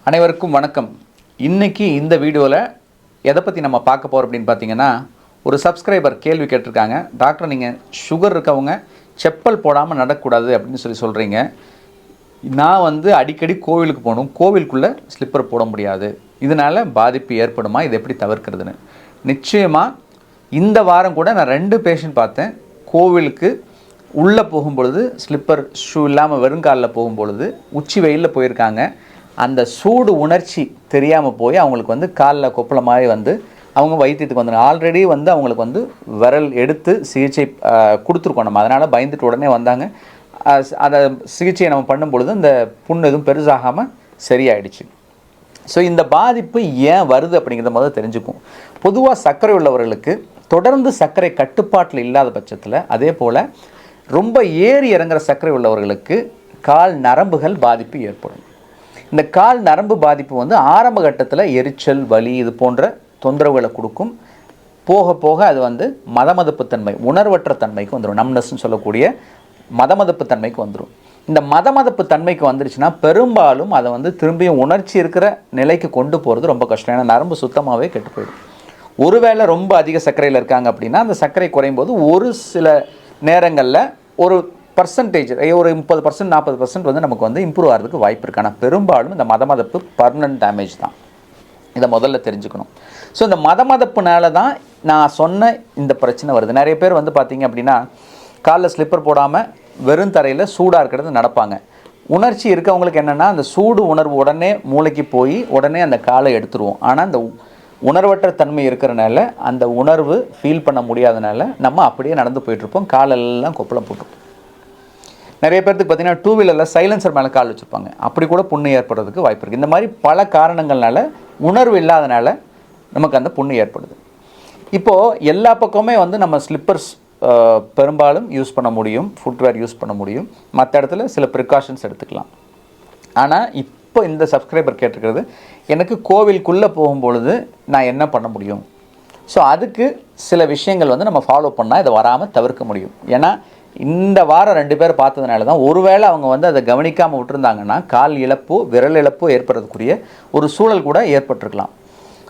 அனைவருக்கும் வணக்கம். இன்னைக்கு இந்த வீடியோவில் எதை பற்றி நம்ம பார்க்க போகிறோம் அப்படின்னு பார்த்தீங்கன்னா, ஒரு சப்ஸ்கிரைபர் கேள்வி கேட்டிருக்காங்க. டாக்டர், நீங்கள் சுகர் இருக்கவங்க செப்பல் போடாமல் நடக்கக்கூடாது அப்படின்னு சொல்கிறீங்க. நான் அடிக்கடி கோவிலுக்கு போகணும், கோவிலுக்குள்ளே ஸ்லிப்பர் போட முடியாது, இதனால் பாதிப்பு ஏற்படுமா, இது எப்படி தவிர்க்கிறதுன்னு. நிச்சயமாக இந்த வாரம் கூட நான் 2 பேஷண்ட் பார்த்தேன். கோவிலுக்கு உள்ளே போகும்பொழுது ஸ்லிப்பர் ஷூ இல்லாமல் வெறுங்காலில் போகும்பொழுது உச்சி வெயிலில் போயிருக்காங்க. அந்த சூடு உணர்ச்சி தெரியாமல் போய் அவங்களுக்கு காலில் கொப்பளம் மாதிரி அவங்க வைத்தியத்துக்கு வந்துடும். ஆல்ரெடி அவங்களுக்கு விரல் எடுத்து சிகிச்சை கொடுத்துருக்கோம் நம்ம. அதனால் பயந்துட்டு உடனே வந்தாங்க. அதை சிகிச்சையை நம்ம பண்ணும்பொழுது இந்த புண்ணு எதுவும் பெருசாகாமல் சரியாயிடுச்சு. ஸோ இந்த பாதிப்பு ஏன் வருது அப்படிங்கிறத முதல்ல தெரிஞ்சுக்கும். பொதுவாக சர்க்கரை உள்ளவர்களுக்கு தொடர்ந்து சர்க்கரை கட்டுப்பாட்டில் இல்லாத பட்சத்தில், அதே போல் ரொம்ப ஏறி இறங்குற சர்க்கரை உள்ளவர்களுக்கு கால் நரம்புகள் பாதிப்பு ஏற்படும். இந்த கால் நரம்பு பாதிப்பு ஆரம்ப கட்டத்தில் எரிச்சல், வலி இது போன்ற தொந்தரவுகளை கொடுக்கும். போக போக அது மதமதப்பு தன்மை, உணர்வற்ற தன்மைக்கு வந்துடும். நம்னஸ்ன்னு சொல்லக்கூடிய மதமதப்பு தன்மைக்கு வந்துடும். இந்த மதமதப்பு தன்மைக்கு வந்துருச்சுன்னா பெரும்பாலும் அதை திரும்பியும் உணர்ச்சி இருக்கிற நிலைக்கு கொண்டு போகிறது ரொம்ப கஷ்டம். ஏன்னா நரம்பு சுத்தமாகவே கெட்டு போயிடும். ஒருவேளை ரொம்ப அதிக சர்க்கரையில் இருக்காங்க அப்படின்னா அந்த சர்க்கரை குறையும் போது ஒரு சில நேரங்களில் ஒரு பர்சன்டேஜ், ஒரு 30%, 40% நமக்கு இம்ப்ரூவ் ஆகிறதுக்கு வாய்ப்பு இருக்குது. ஆனால் பெரும்பாலும் இந்த மதமதப்பு பர்மனன்ட் டேமேஜ் தான். இதை முதல்ல தெரிஞ்சுக்கணும். ஸோ இந்த மதமதப்புனால தான் நான் சொன்ன இந்த பிரச்சனை வருது. நிறைய பேர் பார்த்தீங்க அப்படின்னா காலில் ஸ்லிப்பர் போடாமல் வெறும் தரையில் சூடாக இருக்கிறது நடப்பாங்க. உணர்ச்சி இருக்கவங்களுக்கு என்னென்னா, அந்த சூடு உணர்வு உடனே மூளைக்கு போய் உடனே அந்த காலை எடுத்துருவோம். ஆனால் அந்த உணர்வற்ற தன்மை இருக்கிறனால, அந்த உணர்வு ஃபீல் பண்ண முடியாதனால நம்ம அப்படியே நடந்து போயிட்டுருப்போம். காலெல்லாம் கொப்பளம் போட்டுருப்போம். நிறைய பேருக்கு பார்த்தீங்கன்னா 2 வீலரில் சைலன்சர் மேலே கால் வச்சுருப்பாங்க. அப்படி கூட புண்ணு ஏற்படுறதுக்கு வாய்ப்பு இருக்குது. இந்த மாதிரி பல காரணங்கள்னால, உணர்வு இல்லாதனால நமக்கு அந்த புண்ணு ஏற்படுது. இப்போது எல்லா பக்கமே நம்ம ஸ்லிப்பர்ஸ் பெரும்பாலும் யூஸ் பண்ண முடியும், ஃபுட்வேர் யூஸ் பண்ண முடியும். மற்ற இடத்துல சில ப்ரிகாஷன்ஸ் எடுத்துக்கலாம். ஆனால் இப்போ இந்த சப்ஸ்கிரைபர் கேட்டிருக்கிறது, எனக்கு கோவிலுக்குள்ளே போகும்பொழுது நான் என்ன பண்ண முடியும்? ஸோ அதுக்கு சில விஷயங்கள் நம்ம ஃபாலோ பண்ணால் இதை வராமல் தவிர்க்க முடியும். ஏன்னா இந்த வாரம் 2 பேர் பார்த்ததுனால தான், ஒருவேளை அவங்க அதை கவனிக்காமல் விட்டுருந்தாங்கன்னா கால் இழப்போ விரல் இழப்போ ஏற்படுறதுக்குரிய ஒரு சூழல் கூட ஏற்பட்டிருக்கலாம்.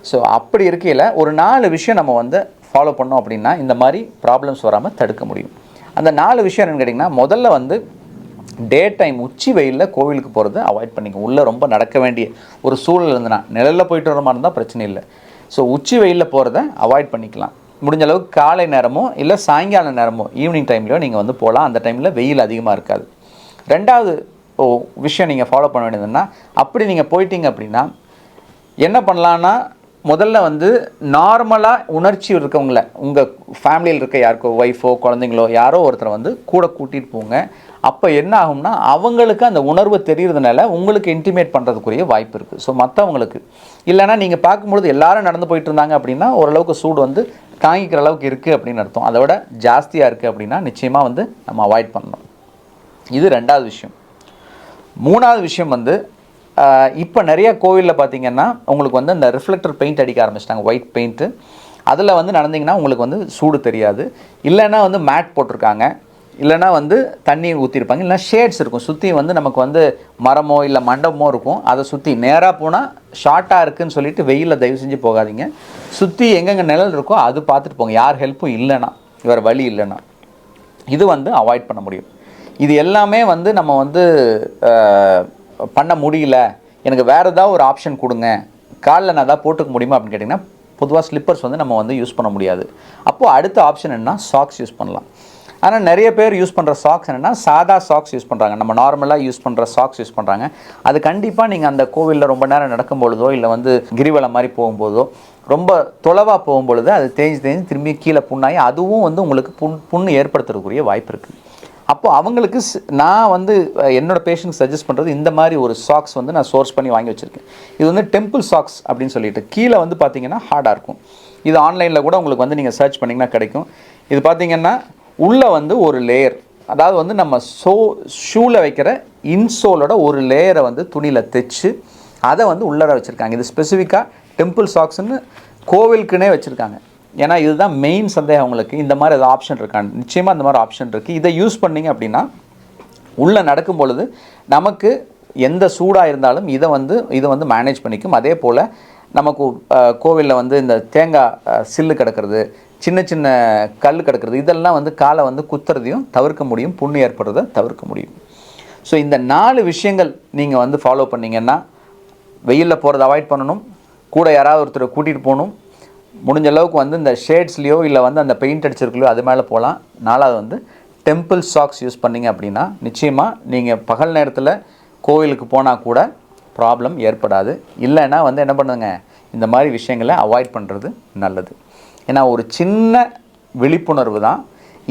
ஸோ அப்படி இருக்கையில் ஒரு 4 விஷயம் நம்ம ஃபாலோ பண்ணோம் அப்படின்னா இந்த மாதிரி ப்ராப்ளம்ஸ் வராமல் தடுக்க முடியும். அந்த 4 விஷயம் என்னென்னு கேட்டிங்கன்னா, முதல்ல டே டைம் உச்சி வெயிலில் கோவிலுக்கு போகிறத அவாய்ட் பண்ணிக்கோங்க. உள்ளே ரொம்ப நடக்க வேண்டிய ஒரு சூழல் இருந்ததுன்னா, நிழலில் போயிட்டு வர மாதிரி இருந்தால் பிரச்சனை இல்லை. ஸோ உச்சி வெயிலில் போகிறத அவாய்ட் பண்ணிக்கலாம். முடிஞ்ச அளவுக்கு காலை நேரமோ இல்லை சாயங்கால நேரமோ, ஈவினிங் டைம்லையோ நீங்கள் போகலாம். அந்த டைமில் வெயில் அதிகமாக இருக்காது. 2வது விஷயம் நீங்கள் ஃபாலோ பண்ண வேண்டியதுன்னா, அப்படி நீங்கள் போயிட்டீங்க அப்படின்னா என்ன பண்ணலான்னா, முதல்ல நார்மலாக உணர்ச்சி இருக்கவங்கள, உங்கள் ஃபேமிலியில் இருக்க யாருக்கோ ஒய்ஃபோ குழந்தைங்களோ யாரோ ஒருத்தரை கூட கூட்டிகிட்டு போங்க. அப்போ என்ன ஆகும்னா, அவங்களுக்கு அந்த உணர்வு தெரிகிறதுனால உங்களுக்கு இன்டிமேட் பண்ணுறதுக்குரிய வாய்ப்பு இருக்குது. ஸோ மற்றவங்களுக்கு இல்லைனா நீங்கள் பார்க்கும்பொழுது எல்லாரும் நடந்து போயிட்டு இருந்தாங்க அப்படின்னா ஓரளவுக்கு சூடு தாங்கிக்கிற அளவுக்கு இருக்குது அப்படின்னு அர்த்தம். அதை விட ஜாஸ்தியாக இருக்குது அப்படின்னா நிச்சயமாக நம்ம அவாய்ட் பண்ணணும். இது 2வது விஷயம். 3வது விஷயம் இப்போ நிறைய கோவிலில் பார்த்தீங்கன்னா உங்களுக்கு இந்த ரிஃப்ளெக்டர் பெயிண்ட் அடிக்க ஆரம்பிச்சிட்டாங்க, ஒயிட் பெயிண்ட்டு. அதில் நடந்தீங்கன்னா உங்களுக்கு சூடு தெரியாது. இல்லைன்னா மேட் போட்டிருக்காங்க, இல்லைனா தண்ணி ஊற்றிருப்பாங்க, இல்லைனா ஷேட்ஸ் இருக்கும் சுற்றி. நமக்கு மரமோ இல்லை மண்டபமோ இருக்கும். அதை சுற்றி நேராக போனால் ஷார்ட்டாக இருக்குதுன்னு சொல்லிட்டு வெயிலில் தயவு செஞ்சு போகாதீங்க. சுற்றி எங்கெங்கே நிழல் இருக்கோ அது பார்த்துட்டு போங்க. யார் ஹெல்ப்பும் இல்லைன்னா, வேறு வழி இல்லைன்னா. இது அவாய்ட் பண்ண முடியும். இது எல்லாமே நம்ம பண்ண முடியல, எனக்கு வேறு ஏதாவது ஒரு ஆப்ஷன் கொடுங்க, காலில் நான் எதாவது போட்டுக்க முடியுமா அப்படின்னு கேட்டிங்கன்னா, பொதுவாக ஸ்லிப்பர்ஸ் நம்ம யூஸ் பண்ண முடியாது. அப்போது அடுத்த ஆப்ஷன் என்ன, சாக்ஸ் யூஸ் பண்ணலாம். ஆனால் நிறைய பேர் யூஸ் பண்ணுற சாக்ஸ் என்னென்னா, சாதா சாக்ஸ் யூஸ் பண்ணுறாங்க. நம்ம நார்மலாக யூஸ் பண்ணுற சாக்ஸ் யூஸ் பண்ணுறாங்க. அது கண்டிப்பாக நீங்கள் அந்த கோவிலில் ரொம்ப நேரம் நடக்கும்பொழுதோ இல்லை கிரிவலம் மாதிரி போகும்போதோ ரொம்ப தொலைவாக போகும்பொழுது அது தேஞ்சு திரும்பி கீழே புண்ணாகி அதுவும் உங்களுக்கு புண்ணு ஏற்படுத்துறதுக்குரிய வாய்ப்பு இருக்குது. அப்போது அவங்களுக்கு நான் என்னோடய பேஷண்ட்ஸ் சஜஸ்ட் பண்ணுறது இந்த மாதிரி ஒரு சாக்ஸ் நான் சோர்ஸ் பண்ணி வாங்கி வச்சுருக்கேன். இது டெம்பிள் சாக்ஸ் அப்படின்னு சொல்லிட்டு கீழே பார்த்தீங்கன்னா ஹார்டாக இருக்கும். இது ஆன்லைனில் கூட உங்களுக்கு நீங்கள் சர்ச் பண்ணிங்கன்னா கிடைக்கும். இது பார்த்தீங்கன்னா உள்ளே ஒரு லேயர், அதாவது நம்ம ஷூவில் வைக்கிற இன்சோலோட ஒரு லேயரை துணியில் தைச்சு அதை உள்ளார வச்சுருக்காங்க. இது ஸ்பெசிஃபிக்காக டெம்பிள் சாக்ஸ்ன்னு கோவிலுக்குன்னே வச்சுருக்காங்க. ஏன்னா இதுதான் மெயின் சந்தேகம் உங்களுக்கு, இந்த மாதிரி ஏதாவது ஆப்ஷன் இருக்கான்னு. நிச்சயமாக இந்த மாதிரி ஆப்ஷன் இருக்குது. இதை யூஸ் பண்ணிங்க அப்படின்னா உள்ளே நடக்கும் பொழுது நமக்கு எந்த சூடாக இருந்தாலும் இதை வந்து மேனேஜ் பண்ணிக்கும். அதே போல் நமக்கு கோவிலில் வந்து இந்த தேங்காய் சில்லு கிடக்கிறது, சின்ன சின்ன கல் கிடக்கிறது, இதெல்லாம் வந்து காலை வந்து குத்துறதையும் தவிர்க்க முடியும், புண்ணு ஏற்படுறதை தவிர்க்க முடியும். ஸோ இந்த 4 விஷயங்கள் நீங்கள் வந்து ஃபாலோ பண்ணிங்கன்னா வெயிலில் போகிறத அவாய்ட் பண்ணணும், கூட யாராவது ஒருத்தரை கூட்டிகிட்டு போகணும், முடிஞ்ச அளவுக்கு வந்து இந்த ஷேட்ஸ்லையோ இல்லை வந்து அந்த பெயிண்ட் அடிச்சிருக்கலையோ அது மேலே போகலாம். 4வது வந்து டெம்பிள் சாக்ஸ் யூஸ் பண்ணிங்க அப்படின்னா நிச்சயமாக நீங்கள் பகல் நேரத்தில் கோவிலுக்கு போனால் கூட ப்ராப்ளம் ஏற்படாது. இல்லைன்னா வந்து என்ன பண்ணுங்க, இந்த மாதிரி விஷயங்களை அவாய்ட் பண்ணுறது நல்லது. ஏன்னா ஒரு சின்ன விழிப்புணர்வு தான்.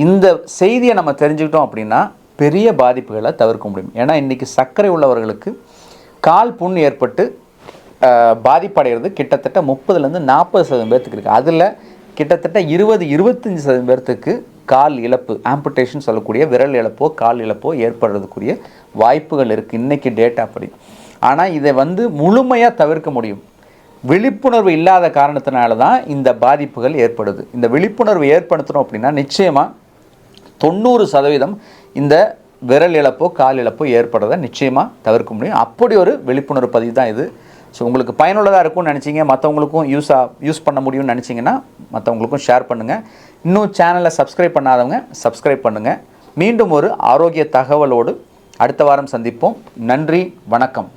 இந்த செய்தியை நம்ம தெரிஞ்சுக்கிட்டோம் அப்படின்னா பெரிய பாதிப்புகளை தவிர்க்க முடியும். ஏன்னா இன்றைக்கி சர்க்கரை உள்ளவர்களுக்கு கால் புண் ஏற்பட்டு பாதிப்படைகிறது கிட்டத்தட்ட 30லேருந்து 40% பேர்த்துக்கு இருக்குது. அதில் கிட்டத்தட்ட 20-25% பேர்த்துக்கு கால் இழப்பு, ஆம்புடேஷன் சொல்லக்கூடிய விரல் இழப்போ கால் இழப்போ ஏற்படுறதுக்குரிய வாய்ப்புகள் இருக்குது இன்றைக்கி டேட்டா படி. ஆனால் இதை வந்து முழுமையாக தவிர்க்க முடியும். விழிப்புணர்வு இல்லாத காரணத்தினால தான் இந்த பாதிப்புகள் ஏற்படுது. இந்த விழிப்புணர்வு ஏற்படுத்தணும் அப்படின்னா நிச்சயமாக 90% இந்த விரல் இழப்போ கால் இழப்போ ஏற்படுறதை நிச்சயமாக தவிர்க்க முடியும். அப்படி ஒரு விழிப்புணர்வு பதிவு தான் இது. ஸோ உங்களுக்கு பயனுள்ளதாக இருக்கும்னு நினச்சிங்க, மற்றவங்களுக்கும் யூஸ் பண்ண முடியும்னு நினச்சிங்கன்னா மற்றவங்களுக்கும் ஷேர் பண்ணுங்கள். இன்னும் சேனலை சப்ஸ்கிரைப் பண்ணாதவங்க சப்ஸ்கிரைப் பண்ணுங்கள். மீண்டும் ஒரு ஆரோக்கிய தகவலோடு அடுத்த வாரம் சந்திப்போம். நன்றி, வணக்கம்.